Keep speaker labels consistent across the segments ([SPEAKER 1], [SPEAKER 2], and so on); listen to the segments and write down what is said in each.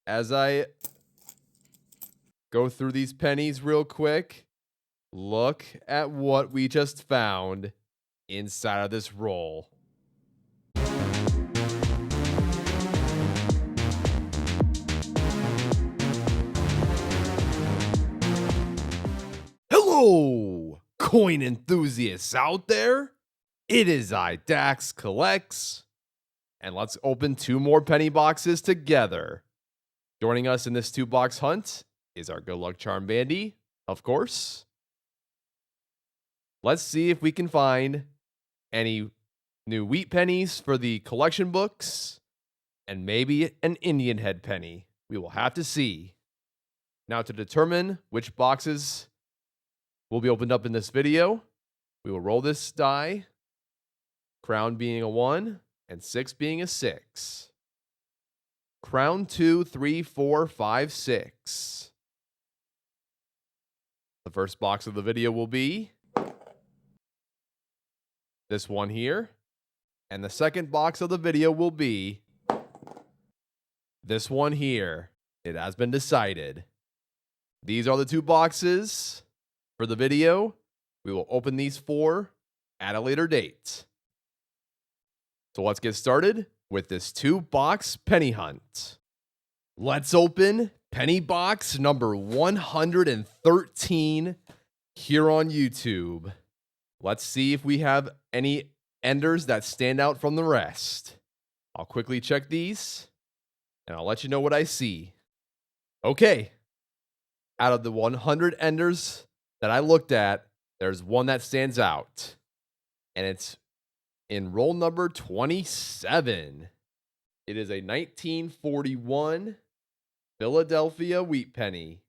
[SPEAKER 1] as I go through these pennies real quick, look at what we just found inside of this roll. Hello, coin enthusiasts out there. It is I, Dax Collects, and let's open 2 more penny boxes together. Joining us in this 2-box hunt is our good luck charm Bandy, of course. Let's see if we can find any new wheat pennies for the collection books and maybe an Indian head penny. We will have to see. Now, to determine which boxes will be opened up in this video, we will roll this die, crown being a 1 and 6 being a 6. Crown 2, 3, 4, 5, 6. The first box of the video will be this one here. And the second box of the video will be this one here. It has been decided. These are the 2 boxes for the video. We will open these 4 at a later date. So let's get started with this 2-box penny hunt. Let's open penny box number 113 here on YouTube. Let's see if we have any enders that stand out from the rest. I'll quickly check these, and I'll let you know what I see. Okay. Out of the 100 enders that I looked at, there's one that stands out, and it's in roll number 27. It is a 1941 Philadelphia wheat penny.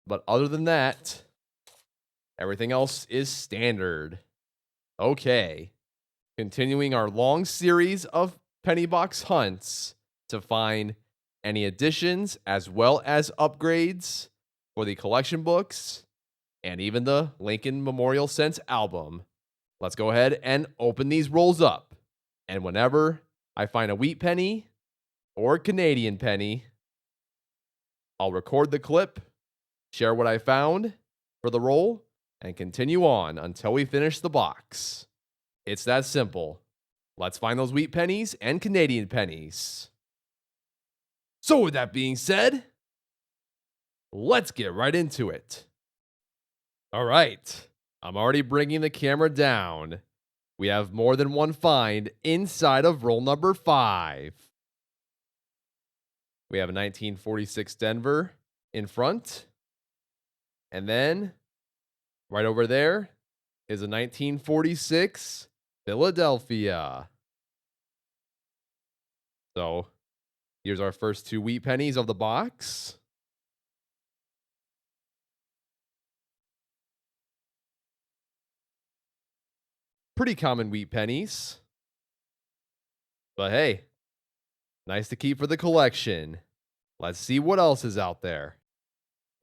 [SPEAKER 1] But other than that, everything else is standard. Okay. Continuing our long series of penny box hunts to find any additions as well as upgrades for the collection books and even the Lincoln Memorial Cents album. Let's go ahead and open these rolls up. And whenever I find a wheat penny or a Canadian penny, I'll record the clip, share what I found for the roll, and continue on until we finish the box. It's that simple. Let's find those wheat pennies and Canadian pennies. So with that being said, let's get right into it. All right, I'm already bringing the camera down. We have more than one find inside of roll number 5. We have a 1946 Denver in front. And then right over there is a 1946 Philadelphia. So here's our first 2 wheat pennies of the box. Pretty common wheat pennies. But hey, nice to keep for the collection. Let's see what else is out there.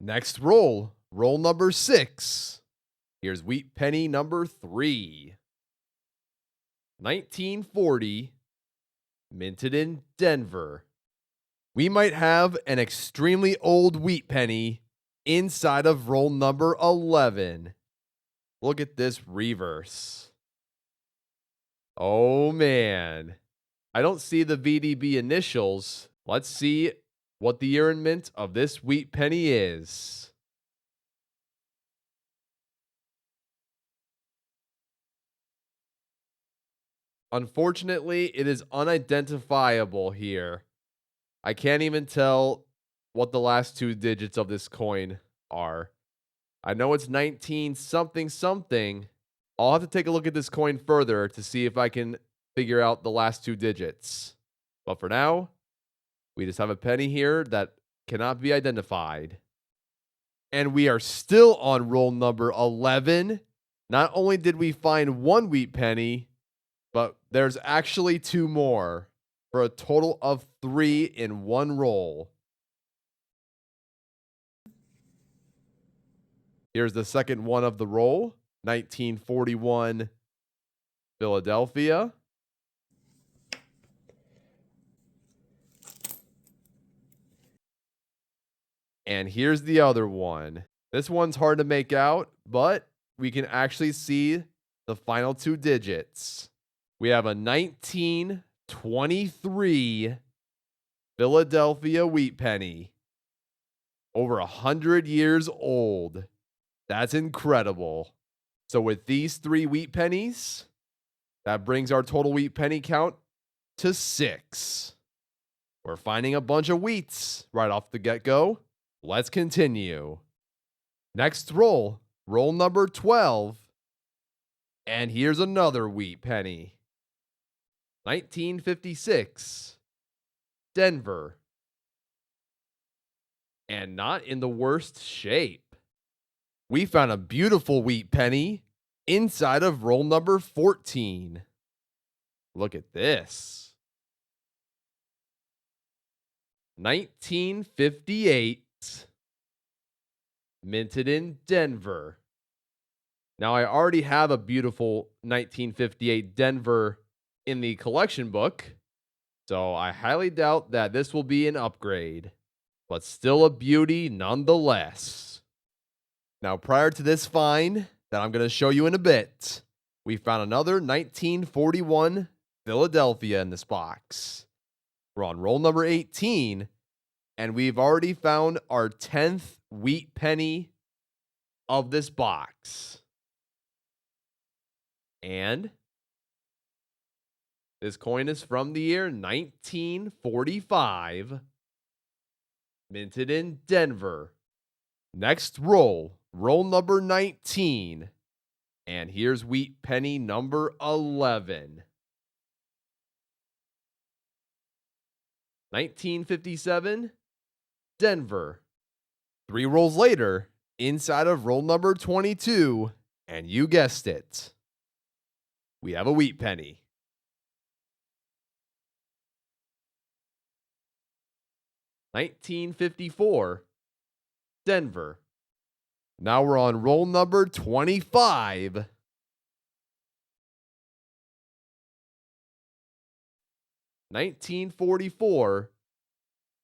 [SPEAKER 1] Next roll, roll number 6. Here's wheat penny number 3. 1940, minted in Denver. We might have an extremely old wheat penny inside of roll number 11. Look at this reverse. Oh man, I don't see the VDB initials. Let's see what the year and mint of this wheat penny is. Unfortunately, it is unidentifiable here. I can't even tell what the last 2 digits of this coin are. I know it's 19 something something. I'll have to take a look at this coin further to see if I can figure out the last 2 digits. But for now, we just have a penny here that cannot be identified. And we are still on roll number 11. Not only did we find 1 wheat penny, but there's actually 2 more for a total of 3 in 1 roll. Here's the second one of the roll. 1941 Philadelphia. And here's the other one. This one's hard to make out, but we can actually see the final two digits. We have a 1923 Philadelphia wheat penny. Over 100 years old. That's incredible. So with these 3 wheat pennies, that brings our total wheat penny count to 6. We're finding a bunch of wheats right off the get-go. Let's continue. Next roll, roll number 12. And here's another wheat penny. 1956, Denver. And not in the worst shape. We found a beautiful wheat penny inside of roll number 14. Look at this. 1958, minted in Denver. Now, I already have a beautiful 1958 Denver in the collection book, so I highly doubt that this will be an upgrade, but still a beauty nonetheless. Now, prior to this find that I'm going to show you in a bit, we found another 1941 Philadelphia in this box. We're on roll number 18, and we've already found our 10th wheat penny of this box. And this coin is from the year 1945, minted in Denver. Next roll, roll number 19. And here's wheat penny number 11. 1957, Denver. 3 rolls later, inside of roll number 22, and you guessed it, we have a wheat penny. $19.54, Denver. Now we're on roll number 25. $19.44,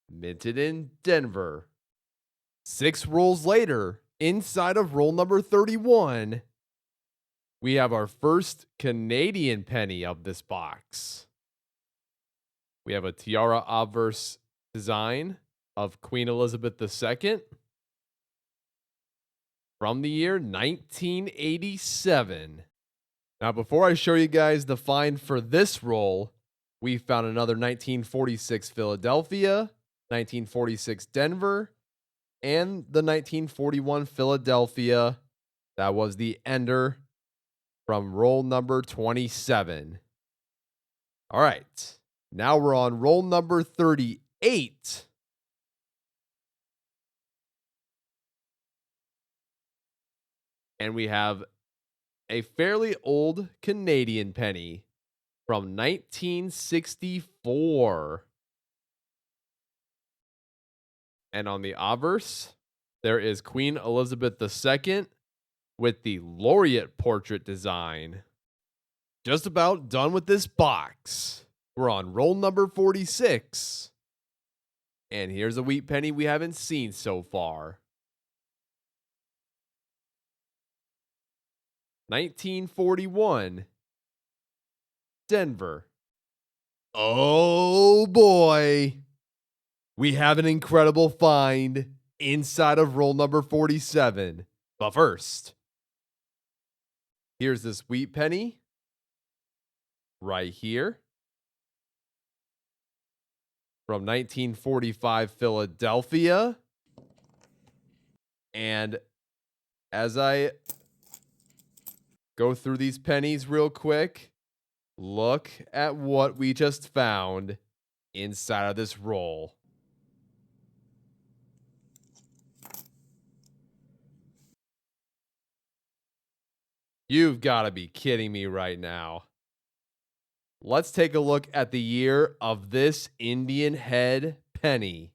[SPEAKER 1] minted in Denver. 6 rolls later, inside of roll number 31, we have our first Canadian penny of this box. We have a tiara obverse design of Queen Elizabeth II from the year 1987. Now, before I show you guys the find for this roll, we found another 1946 Philadelphia, 1946 Denver, and the 1941 Philadelphia. That was the ender from roll number 27. All right, now we're on roll number 38. And we have a fairly old Canadian penny from 1964. And on the obverse, there is Queen Elizabeth II with the laureate portrait design. Just about done with this box. We're on roll number 46. And here's a wheat penny we haven't seen so far. 1941, Denver. Oh boy. We have an incredible find inside of roll number 47. But first, here's this wheat penny right here from 1945 Philadelphia. And as I go through these pennies real quick, look at what we just found inside of this roll. You've got to be kidding me right now. Let's take a look at the year of this Indian head penny.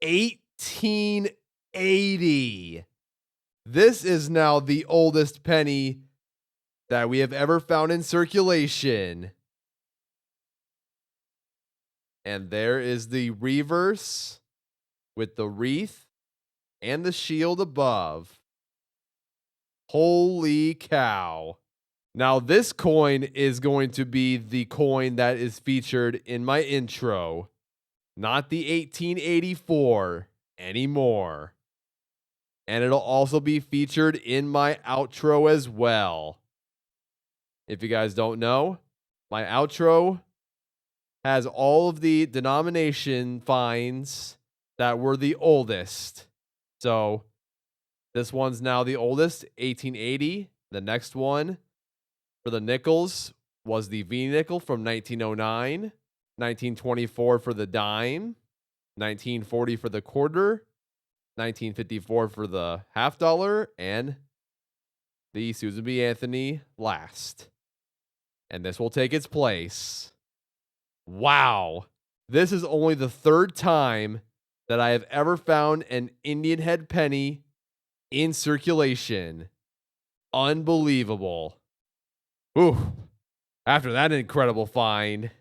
[SPEAKER 1] 1880. This is now the oldest penny that we have ever found in circulation. And there is the reverse with the wreath and the shield above. Holy cow. Now, this coin is going to be the coin that is featured in my intro, not the 1884 anymore. And it'll also be featured in my outro as well. If you guys don't know, my outro has all of the denomination finds that were the oldest. So this one's now the oldest, 1880. The next one for the nickels was the V nickel from 1909, 1924 for the dime, 1940 for the quarter, 1954 for the half dollar, and the Susan B. Anthony last. And this will take its place. Wow. This is only the third time that I have ever found an Indian head penny in circulation. Unbelievable. Ooh. After that incredible find,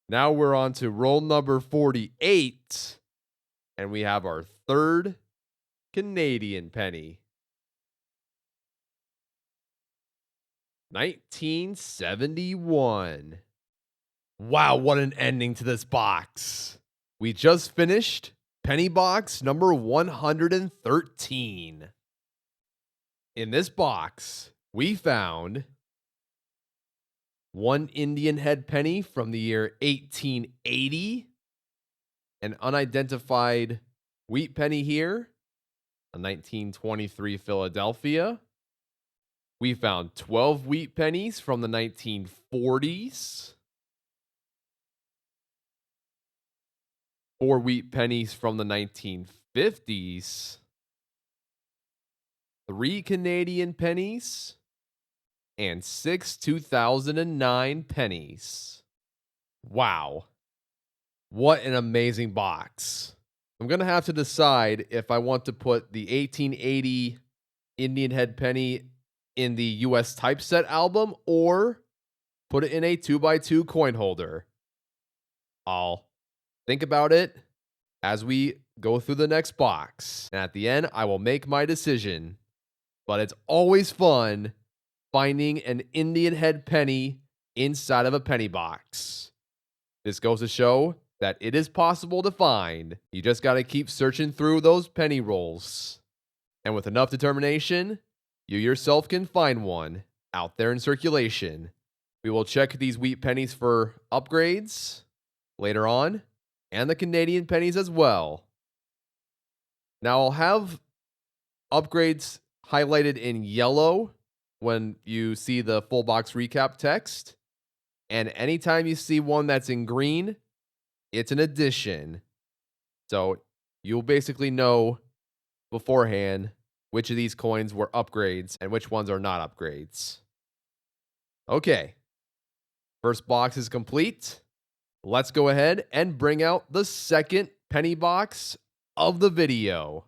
[SPEAKER 1] now we're on to roll number 48. And we have our third Canadian penny. 1971. Wow, what an ending to this box. We just finished penny box number 113. In this box, we found one Indian head penny from the year 1880, an unidentified wheat penny here, a 1923 Philadelphia. We found 12 wheat pennies from the 1940s, 4 wheat pennies from the 1950s, 3 Canadian pennies, and 6 2009 pennies. Wow. What an amazing box. I'm going to have to decide if I want to put the 1880 Indian head penny in the US typeset album or put it in a 2x2 coin holder. I'll think about it as we go through the next box. And at the end, I will make my decision. But it's always fun finding an Indian head penny inside of a penny box. This goes to show that it is possible to find. You just got to keep searching through those penny rolls. And with enough determination, you yourself can find one out there in circulation. We will check these wheat pennies for upgrades later on, and the Canadian pennies as well. Now I'll have upgrades highlighted in yellow when you see the full box recap text. And anytime you see one that's in green, it's an addition. So you'll basically know beforehand which of these coins were upgrades and which ones are not upgrades. Okay. First box is complete. Let's go ahead and bring out the second penny box of the video.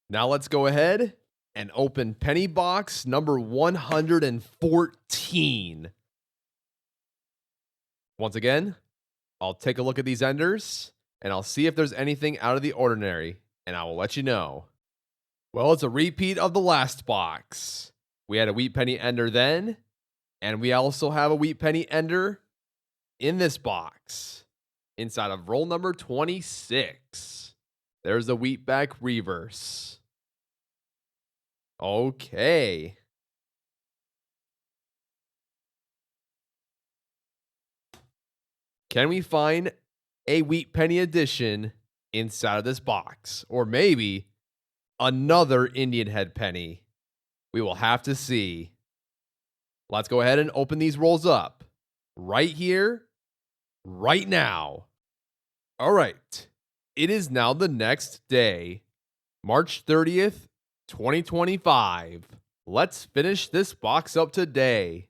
[SPEAKER 1] Now let's go ahead and open penny box number 114. Once again, I'll take a look at these enders and I'll see if there's anything out of the ordinary, and I will let you know. Well, it's a repeat of the last box. We had a wheat penny ender then, and we also have a wheat penny ender in this box inside of roll number 26. There's the wheat back reverse. Okay. Can we find a wheat penny edition inside of this box? Or maybe another Indian head penny? We will have to see. Let's go ahead and open these rolls up right here, right now. All right. It is now the next day, March 30th, 2025. Let's finish this box up today.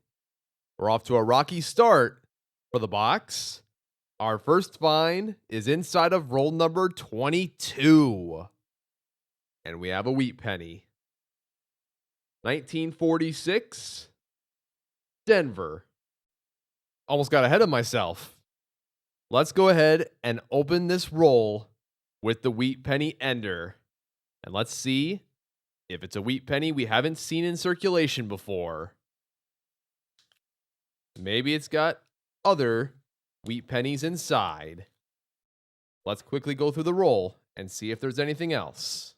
[SPEAKER 1] We're off to a rocky start for the box. Our first find is inside of roll number 22. And we have a wheat penny. 1946, Denver. Almost got ahead of myself. let's go ahead and open this roll with the wheat penny ender. And let's see if it's a wheat penny we haven't seen in circulation before. Maybe it's got other wheat pennies inside. Let's quickly go through the roll and see if there's anything else.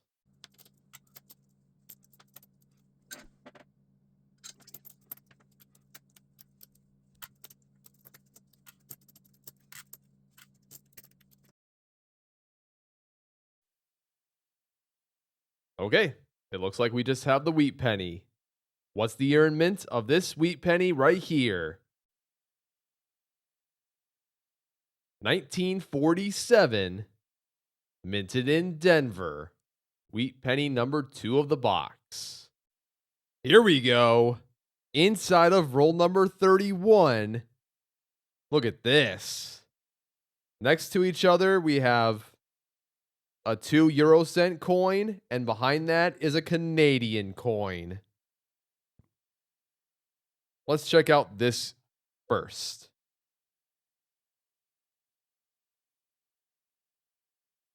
[SPEAKER 1] Okay, it looks like we just have the wheat penny. What's the year and mint of this wheat penny right here? 1947, minted in Denver. Wheat penny number 2 of the box. Here we go. Inside of roll number 31. Look at this. Next to each other, we have a 2 euro cent coin, and behind that is a Canadian coin. Let's check out this first.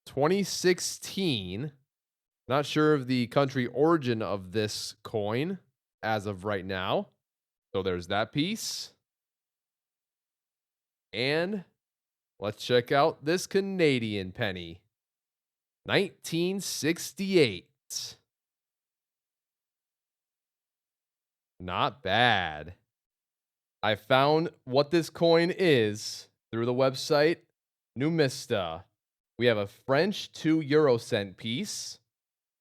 [SPEAKER 1] 2016. Not sure of the country origin of this coin as of right now. So there's that piece. And let's check out this Canadian penny. 1968. Not bad. I found what this coin is through the website Numista. We have a French 2 euro cent piece.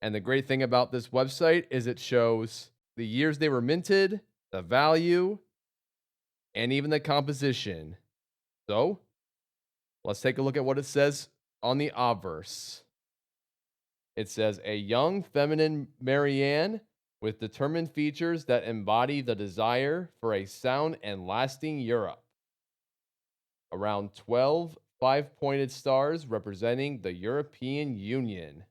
[SPEAKER 1] And the great thing about this website is it shows the years they were minted, the value, and even the composition. So let's take a look at what it says on the obverse. It says, a young feminine Marianne with determined features that embody the desire for a sound and lasting Europe. Around 12 5-pointed stars representing the European Union.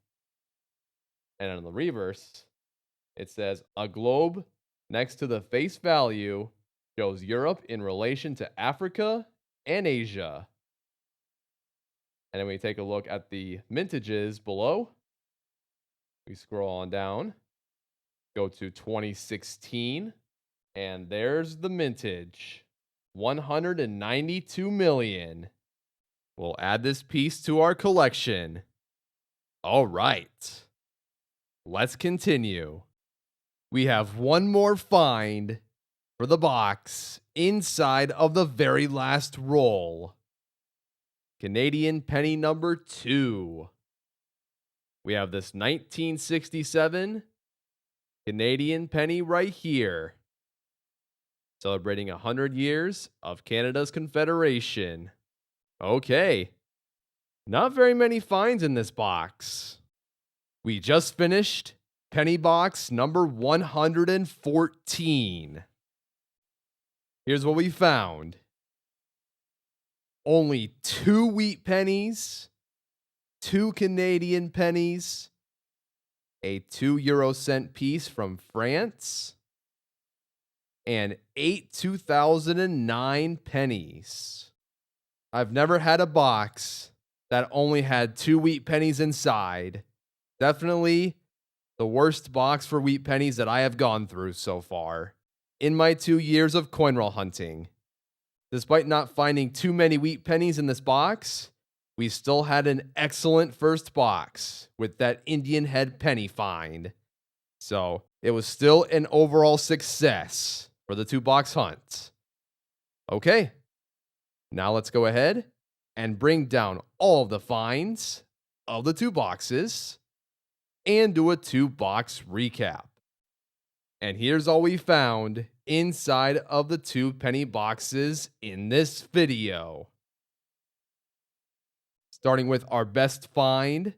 [SPEAKER 1] And on the reverse, it says, a globe next to the face value shows Europe in relation to Africa and Asia. And then we take a look at the mintages below. We scroll on down, go to 2016, and there's the mintage, 192 million. We'll add this piece to our collection. All right, let's continue. We have one more find for the box inside of the very last roll. Canadian penny number 2. We have this 1967 Canadian penny right here, celebrating 100 years of Canada's Confederation. Okay, not very many finds in this box. We just finished penny box number 114. Here's what we found. Only 2 wheat pennies, 2 Canadian pennies, a 2 euro cent piece from France, and 8 2009 pennies. I've never had a box that only had 2 wheat pennies inside. Definitely the worst box for wheat pennies that I have gone through so far in my 2 years of coin roll hunting. Despite not finding too many wheat pennies in this box, we still had an excellent first box with that Indian head penny find. So it was still an overall success for the 2-box hunt. Okay, now let's go ahead and bring down all of the finds of the 2 boxes and do a 2-box recap. And here's all we found inside of the 2 penny boxes in this video. Starting with our best find,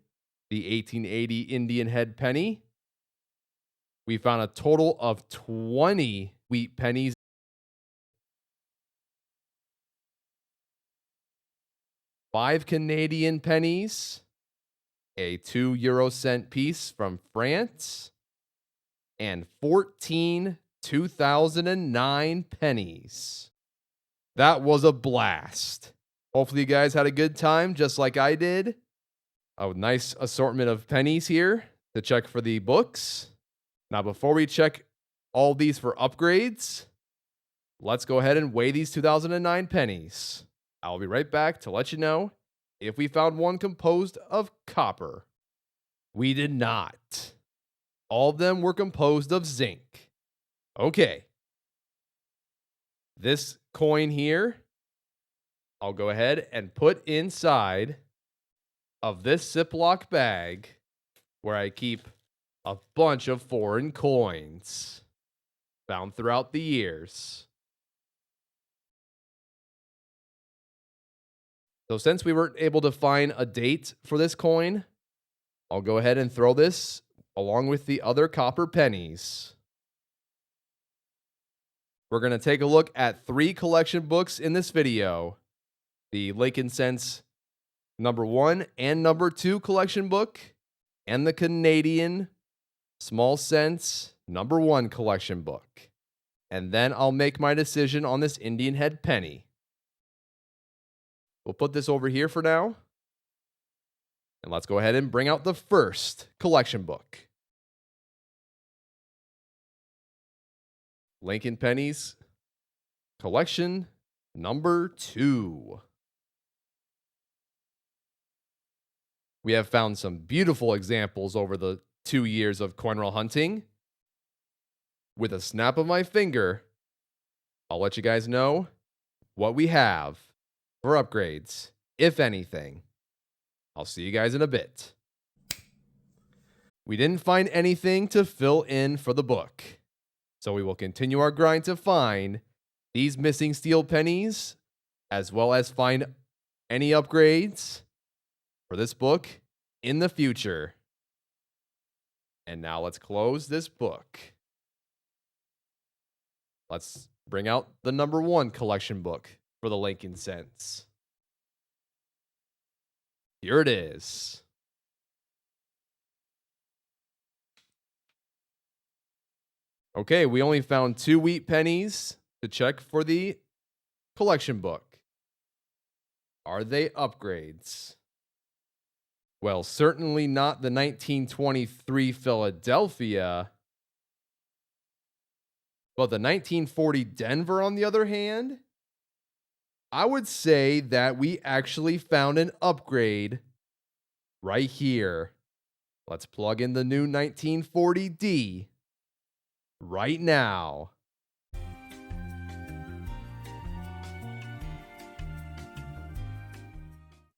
[SPEAKER 1] the 1880 Indian head penny. We found a total of 20 wheat pennies. 5 Canadian pennies, a 2 euro cent piece from France, and 14 2009 pennies. That was a blast. Hopefully you guys had a good time, just like I did. A nice assortment of pennies here to check for the books. Now, before we check all these for upgrades, let's go ahead and weigh these 2009 pennies. I'll be right back to let you know if we found one composed of copper. We did not. All of them were composed of zinc. Okay. This coin here, I'll go ahead and put inside of this Ziploc bag where I keep a bunch of foreign coins found throughout the years. So since we weren't able to find a date for this coin, I'll go ahead and throw this along with the other copper pennies. We're going to take a look at 3 collection books in this video. The Lincoln Cents number 1 and number 2 collection book, and the Canadian Small Cents number 1 collection book. And then I'll make my decision on this Indian head penny. We'll put this over here for now. And let's go ahead and bring out the first collection book. Lincoln Pennies collection number 2. We have found some beautiful examples over the 2 years of coin roll hunting. With a snap of my finger, I'll let you guys know what we have for upgrades, if anything. I'll see you guys in a bit. We didn't find anything to fill in for the book, so we will continue our grind to find these missing steel pennies, as well as find any upgrades for this book in the future. And now let's close this book. Let's bring out the number 1 collection book for the Lincoln Cents. Here it is. Okay, we only found 2 wheat pennies to check for the collection book. Are they upgrades? Well, certainly not the 1923 Philadelphia. But the 1940 Denver, on the other hand, I would say that we actually found an upgrade right here. Let's plug in the new 1940D right now.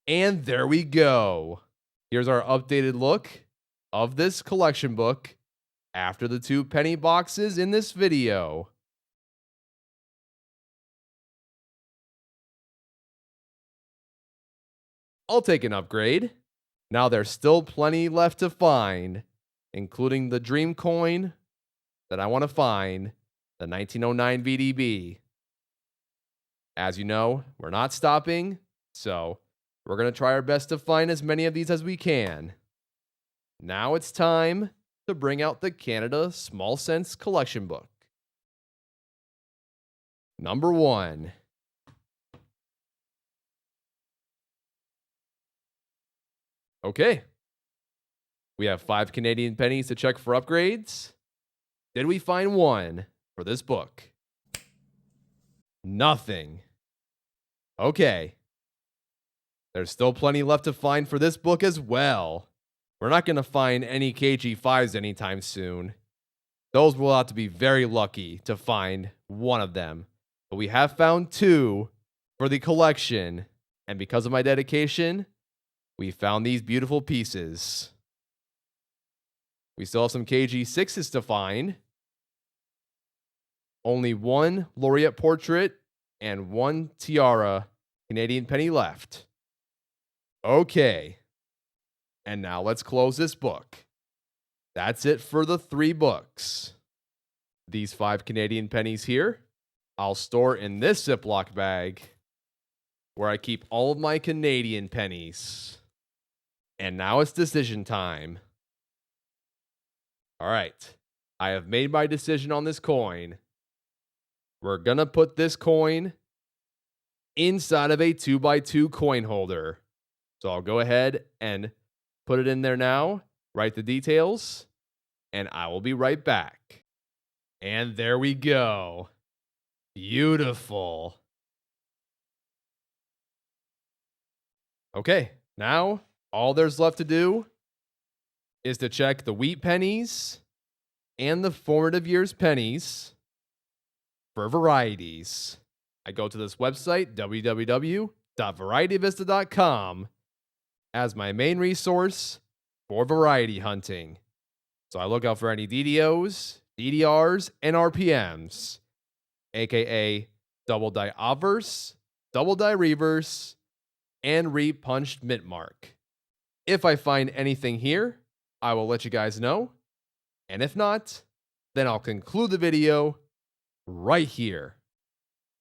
[SPEAKER 1] And there we go. Here's our updated look of this collection book after the 2 penny boxes in this video. I'll take an upgrade. Now there's still plenty left to find, including the dream coin that I want to find, the 1909 VDB. As you know, we're not stopping, so we're going to try our best to find as many of these as we can. Now it's time to bring out the Canada Small Cents collection book. Number 1. Okay. We have 5 Canadian pennies to check for upgrades. Did we find one for this book? Nothing. Okay. There's still plenty left to find for this book as well. We're not going to find any KG5s anytime soon. Those will have to be very lucky to find one of them. But we have found 2 for the collection. And because of my dedication, we found these beautiful pieces. We still have some KG6s to find. Only 1 laureate portrait and 1 tiara Canadian penny left. Okay. And now let's close this book. That's it for the 3 books. These 5 Canadian pennies here, I'll store in this Ziploc bag where I keep all of my Canadian pennies. And now it's decision time. All right. I have made my decision on this coin. We're going to put this coin inside of a 2x2 coin holder. So I'll go ahead and put it in there now, write the details, and I will be right back. And there we go. Beautiful. Okay, now all there's left to do is to check the wheat pennies and the formative years pennies for varieties. I go to this website, www.varietyvista.com, as my main resource for variety hunting. So I look out for any DDOs, DDRs, and RPMs, aka double die obverse, double die reverse, and repunched mint mark. If I find anything here, I will let you guys know. And if not, then I'll conclude the video right here.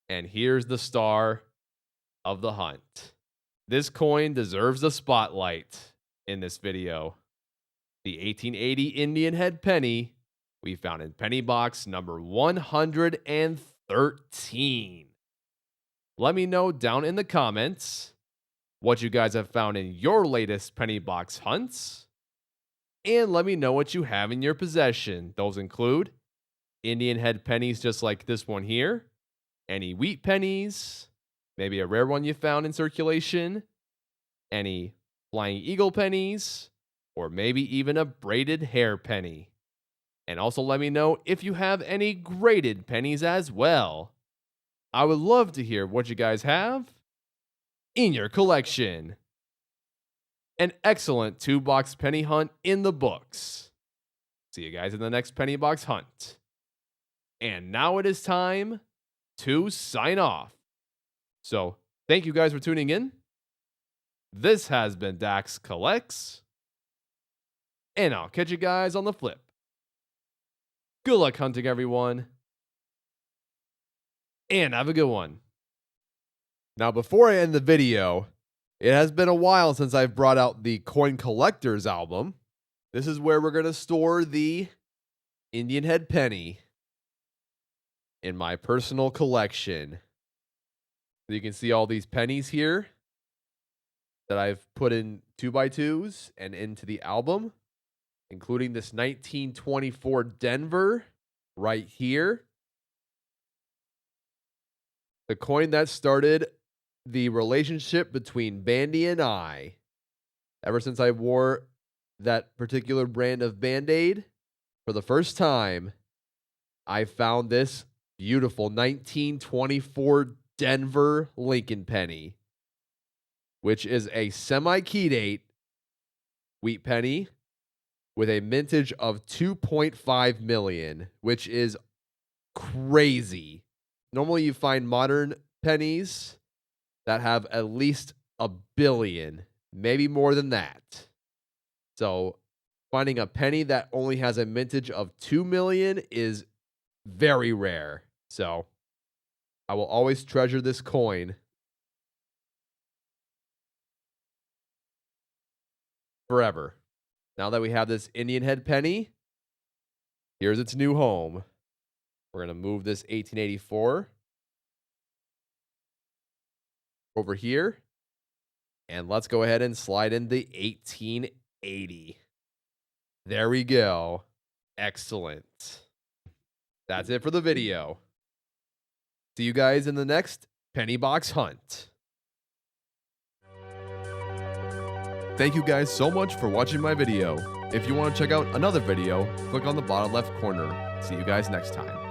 [SPEAKER 1] And here's the star of the hunt. This coin deserves the spotlight in this video. The 1880 Indian head penny we found in penny box number 113. Let me know down in the comments what you guys have found in your latest penny box hunts. And let me know what you have in your possession. Those include Indian head pennies just like this one here, any wheat pennies, maybe a rare one you found in circulation, any flying eagle pennies, or maybe even a braided hair penny. And also let me know if you have any graded pennies as well. I would love to hear what you guys have in your collection. An excellent 2-box penny hunt in the books. See you guys in the next penny box hunt. And now it is time to sign off. So, thank you guys for tuning in. This has been Dax Collects. And I'll catch you guys on the flip. Good luck hunting, everyone. And have a good one. Now, before I end the video, it has been a while since I've brought out the Coin Collectors album. This is where we're going to store the Indian head penny in my personal collection. So you can see all these pennies here that I've put in 2x2s and into the album, including this 1924 Denver right here. The coin that started the relationship between Bandy and I. Ever since I wore that particular brand of Band-Aid for the first time, I found this beautiful 1924 Denver Lincoln penny, which is a semi-key date wheat penny with a mintage of 2.5 million, which is crazy. Normally you find modern pennies that have at least a billion, maybe more than that. So finding a penny that only has a mintage of 2 million is very rare. So I will always treasure this coin forever. Now that we have this Indian head penny, here's its new home. We're going to move this 1884 over here. And let's go ahead and slide in the 1880. There we go. Excellent. That's it for the video. See you guys in the next penny box hunt. Thank you guys so much for watching my video. If you want to check out another video, click on the bottom left corner. See you guys next time.